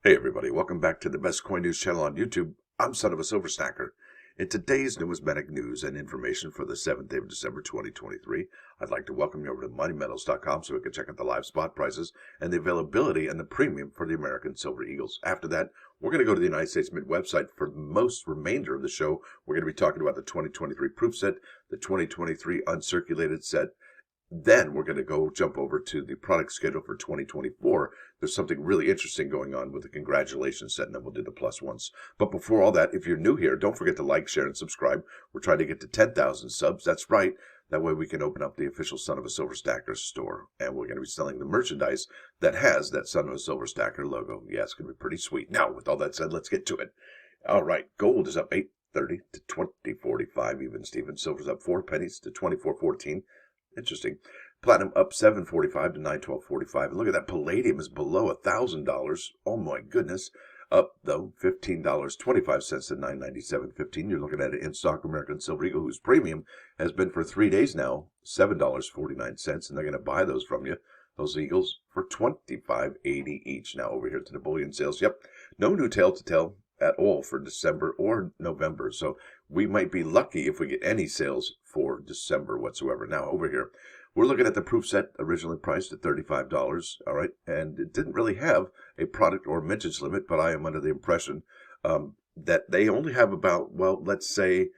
Hey everybody, welcome back to the best coin news channel on YouTube. I'm Sonofasilverstacker. In today's Numismatic News and Information for the 7th day of December 2023, I'd like to welcome you over to moneymetals.com so we can check out the live spot prices and the availability and the premium for the American Silver Eagles. After that, we're going to go to the United States Mint website. For the most remainder of the show, we're going to be talking about the 2023 proof set, the 2023 uncirculated set. Then we're going to jump over to the product schedule for 2024. There's something really interesting going on with the congratulations set, and then we'll do the plus ones. But before all that, if you're new here, don't forget to like, share, and subscribe. We're trying to get to 10,000 subs. That's right. That way we can open up the official Son of a Silver Stacker store. And we're going to be selling the merchandise that has that Son of a Silver Stacker logo. Yeah, it's going to be pretty sweet. Now, with all that said, let's get to it. All right, gold is up 8.30 to 20.45 even, Steven. Silver's up 4 pennies to 24.14. Interesting. Platinum up 7.45 to 912.45. And look at that. Palladium is below $1,000. Oh my goodness. Up though $15.25 to 997.15. You're looking at an in-stock American Silver Eagle whose premium has been for 3 days now $7.49, and they're going to buy those from you. Those Eagles for $25.80 each. Now over here to the bullion sales. Yep. No new tail to tell at all for December or November. So we might be lucky if we get any sales for December whatsoever. Now over here, we're looking at the proof set originally priced at $35. All right. And it didn't really have a product or mintage limit, but I am under the impression that they only have about, well, let's say,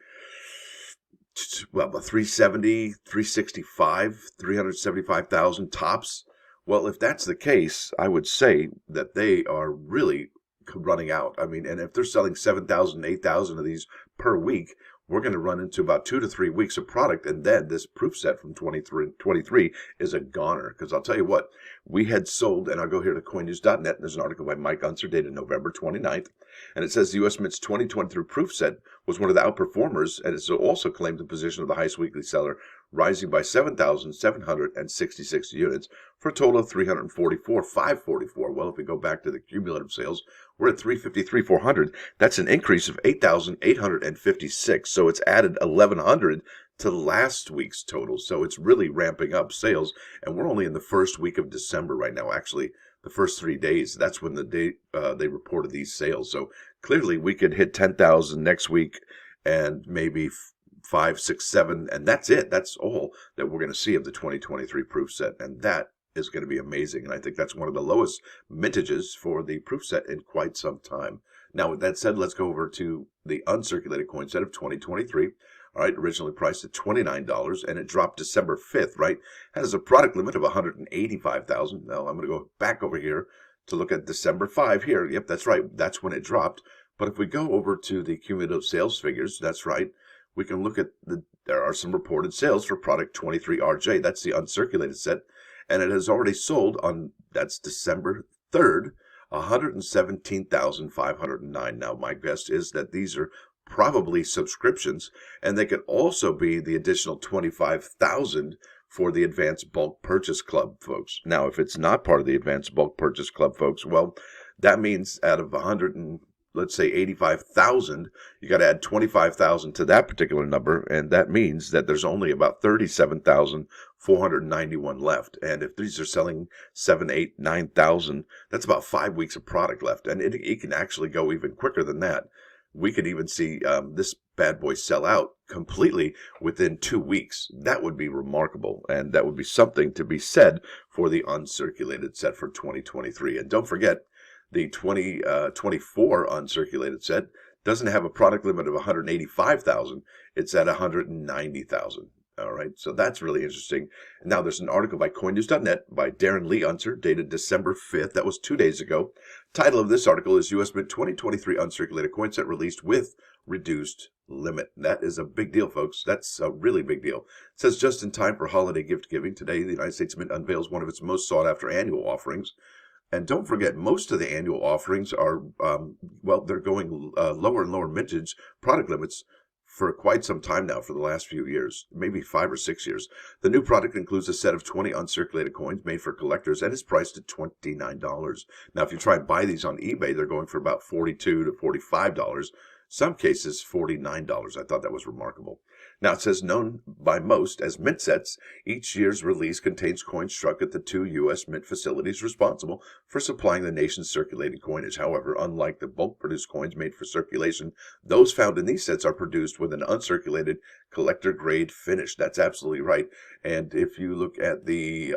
about 370, 365, 375,000 tops. Well, if that's the case, I would say that they are really running out. I mean, and if they're selling 7,000, 8,000 of these per week, we're going to run into about 2 to 3 weeks of product, and then this proof set from 23 is a goner. Because I'll tell you what, we had sold, and I'll go here to coinnews.net, and there's an article by Mike Uncirculated dated November 29th, and it says the U.S. Mint's 2023 proof set was one of the outperformers, and it's also claimed the position of the highest weekly seller, rising by 7,766 units for a total of 344,544. Well, if we go back to the cumulative sales, we're at 353,400. That's an increase of 8,856. So it's added 1,100 to last week's total. So it's really ramping up sales. And we're only in the first week of December right now. Actually, the first 3 days, that's when they reported these sales. So clearly we could hit 10,000 next week and maybe 5, 6, 7, and that's it. That's all that we're going to see of the 2023 proof set. And that is going to be amazing. And I think that's one of the lowest mintages for the proof set in quite some time. Now, with that said, let's go over to the uncirculated coin set of 2023. All right, originally priced at $29, and it dropped December 5th, right? Has a product limit of 185,000. Now, I'm going to go back over here to look at December 5 here. Yep, that's right. That's when it dropped. But if we go over to the cumulative sales figures, that's right. We can look at there are some reported sales for product 23RJ. That's the uncirculated set. And it has already sold on, that's December 3rd, 117,509. Now, my guess is that these are probably subscriptions, and they could also be the additional 25,000 for the Advanced Bulk Purchase Club, folks. Now, if it's not part of the Advanced Bulk Purchase Club, folks, well, that means out of let's say 85,000, you got to add 25,000 to that particular number, and that means that there's only about 37,491 left. And if these are selling 7, 8, 9,000, that's about 5 weeks of product left, and it can actually go even quicker than that. We could even see this bad boy sell out completely within 2 weeks. That would be remarkable, and that would be something to be said for the uncirculated set for 2023. And don't forget, the 2024 uncirculated set doesn't have a product limit of 185,000. It's at 190,000. All right, so that's really interesting. Now, there's an article by coinnews.net by Darren Lee Unser, dated December 5th. That was 2 days ago. Title of this article is U.S. Mint 2023 uncirculated coin set released with reduced limit. That is a big deal, folks. That's a really big deal. It says just in time for holiday gift giving. Today, the United States Mint unveils one of its most sought after annual offerings. And don't forget, most of the annual offerings are, well, they're going lower and lower mintage product limits for quite some time now, for the last few years, maybe 5 or 6 years. The new product includes a set of 20 uncirculated coins made for collectors and is priced at $29. Now, if you try and buy these on eBay, they're going for about $42 to $45. Some cases, $49. I thought that was remarkable. Now it says, known by most as mint sets, each year's release contains coins struck at the 2 U.S. mint facilities responsible for supplying the nation's circulating coinage. However, unlike the bulk-produced coins made for circulation, those found in these sets are produced with an uncirculated collector-grade finish. That's absolutely right. And if you look at the,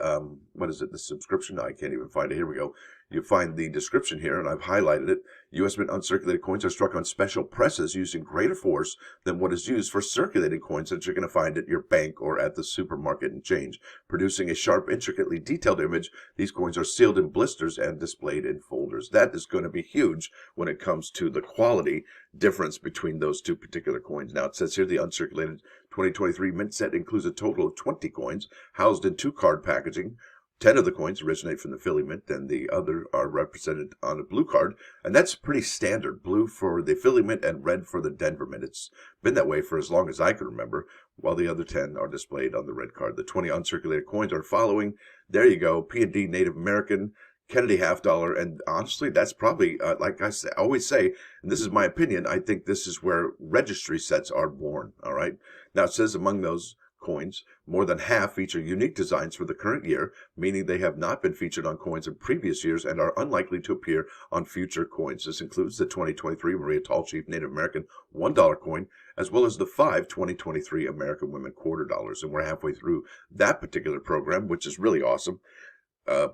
the subscription? I can't even find it. Here we go. You find the description here, and I've highlighted it. U.S. Mint uncirculated coins are struck on special presses using greater force than what is used for circulating coins that you're going to find at your bank or at the supermarket and change. Producing a sharp, intricately detailed image, these coins are sealed in blisters and displayed in folders. That is going to be huge when it comes to the quality difference between those two particular coins. Now, it says here the uncirculated 2023 mint set includes a total of 20 coins housed in 2-card packaging. 10 of the coins originate from the Philly Mint, and the other are represented on a blue card, and that's pretty standard. Blue for the Philly Mint and red for the Denver Mint. It's been that way for as long as I can remember, while the other 10 are displayed on the red card. The 20 uncirculated coins are following. There you go, P&D Native American, Kennedy half dollar, and honestly, that's probably, like I always say, and this is my opinion, I think this is where registry sets are born, all right? Now, it says among those coins, more than half feature unique designs for the current year, meaning they have not been featured on coins in previous years and are unlikely to appear on future coins. This includes the 2023 Maria Tall Chief Native American $1 coin, as well as the 5 2023 American Women quarter dollars. And we're halfway through that particular program, which is really awesome.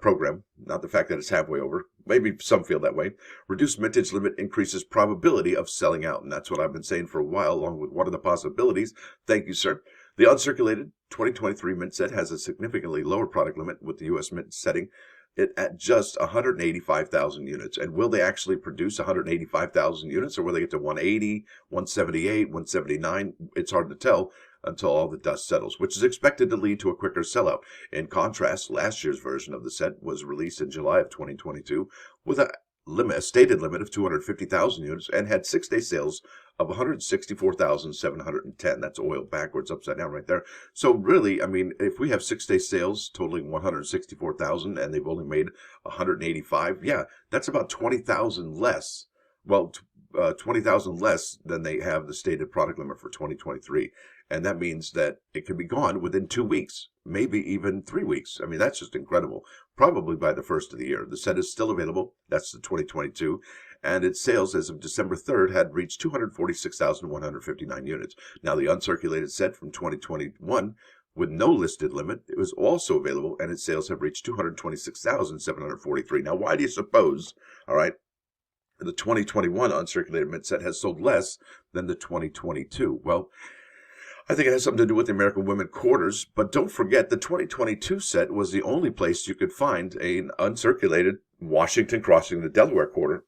Program, not the fact that it's halfway over. Maybe some feel that way. Reduced mintage limit increases probability of selling out, and that's what I've been saying for a while, along with what are the possibilities. Thank you, sir. The uncirculated 2023 mint set has a significantly lower product limit, with the U.S. Mint setting it at just 185,000 units. And will they actually produce 185,000 units, or will they get to 180, 178, 179? It's hard to tell until all the dust settles, which is expected to lead to a quicker sellout. In contrast, last year's version of the set was released in July of 2022 with a stated limit of 250,000 units and had 6-day sales of 164,710. That's oil backwards, upside down right there. So really, I mean, if we have 6-day sales totaling 164,000 and they've only made 185, yeah, that's about 20,000 less. Well, 20,000 less than they have the stated product limit for 2023. And that means that it can be gone within 2 weeks, maybe even 3 weeks. I mean, that's just incredible. Probably by the first of the year. The set is still available. That's the 2022. And its sales as of December 3rd had reached 246,159 units. Now, the uncirculated set from 2021, with no listed limit, it was also available, and its sales have reached 226,743. Now, why do you suppose, all right, the 2021 uncirculated mint set has sold less than the 2022? Well, I think it has something to do with the American Women quarters, but don't forget the 2022 set was the only place you could find an uncirculated Washington crossing the Delaware quarter.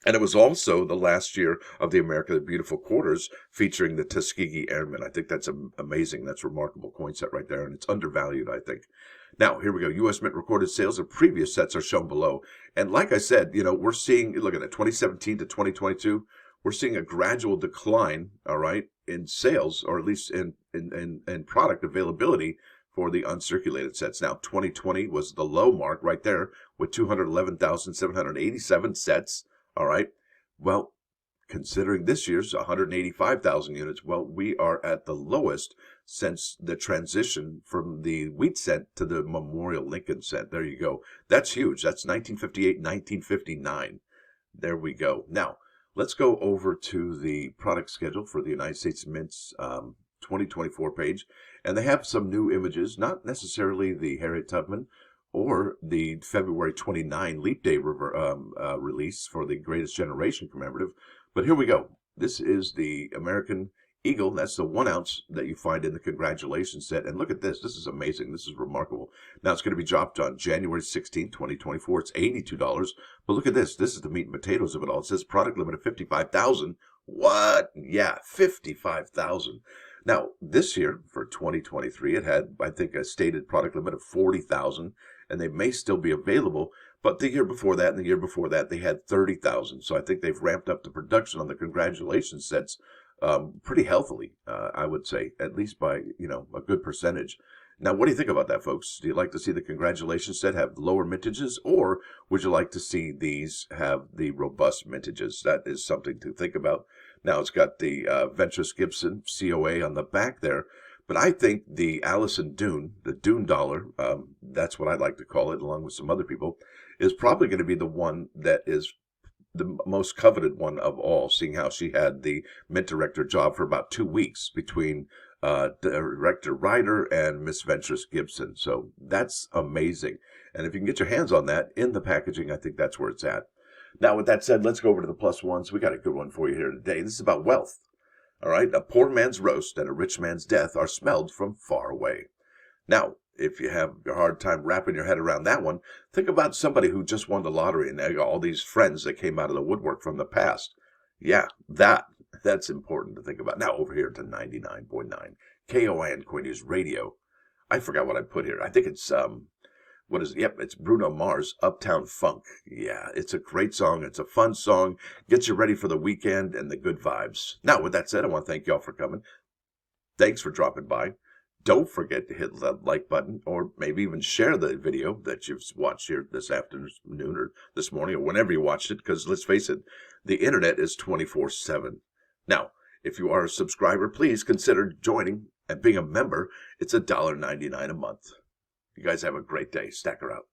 And it was also the last year of the America the Beautiful quarters featuring the Tuskegee Airmen. I think that's amazing. That's a remarkable coin set right there, and it's undervalued, I think. Now, here we go. U.S. Mint recorded sales of previous sets are shown below. And like I said, you know, we're seeing, look at it, 2017 to 2022, we're seeing a gradual decline, all right, in sales, or at least in product availability for the uncirculated sets. Now, 2020 was the low mark right there with 211,787 sets, all right. Well, considering this year's 185,000 units, well, we are at the lowest since the transition from the wheat cent to the Memorial Lincoln cent. There you go. That's huge. That's 1958, 1959. There we go. Now, let's go over to the product schedule for the United States Mint's 2024 page. And they have some new images, not necessarily the Harriet Tubman or the February 29 Leap Day release for the Greatest Generation commemorative. But here we go. This is the American Eagle. That's the 1 ounce that you find in the Congratulations set. And look at this. This is amazing. This is remarkable. Now, it's going to be dropped on January 16, 2024. It's $82. But look at this. This is the meat and potatoes of it all. It says product limit of 55,000. What? Yeah, 55,000. Now, this year, for 2023, it had, I think, a stated product limit of 40,000, and they may still be available. But the year before that and the year before that, they had 30,000. So I think they've ramped up the production on the Congratulations sets pretty healthily, I would say, at least by, you know, a good percentage. Now, what do you think about that, folks? Do you like to see the congratulations set have lower mintages, or would you like to see these have the robust mintages? That is something to think about. Now, it's got the Ventris Gibson COA on the back there, but I think the Allison Dune, the Dune dollar, that's what I'd like to call it, along with some other people, is probably going to be the one that is the most coveted one of all, seeing how she had the mint director job for about 2 weeks between Director Ryder and Miss Ventris Gibson. So that's amazing. And if you can get your hands on that in the packaging, I think that's where it's at. Now, with that said, let's go over to the plus ones. We got a good one for you here today. This is about wealth. All right. A poor man's roast and a rich man's death are smelled from far away. Now, if you have a hard time wrapping your head around that one, think about somebody who just won the lottery and they got all these friends that came out of the woodwork from the past. Yeah, that's important to think about. Now, over here to 99.9 KOIN Coin News Radio. I forgot what I put here. I think it's, what is it? Yep, it's Bruno Mars, Uptown Funk. Yeah, it's a great song. It's a fun song. Gets you ready for the weekend and the good vibes. Now, with that said, I want to thank y'all for coming. Thanks for dropping by. Don't forget to hit that like button, or maybe even share the video that you've watched here this afternoon or this morning or whenever you watched it, because let's face it, the internet is 24/7. Now, if you are a subscriber, please consider joining and being a member. It's $1.99 a month. You guys have a great day. Stacker out.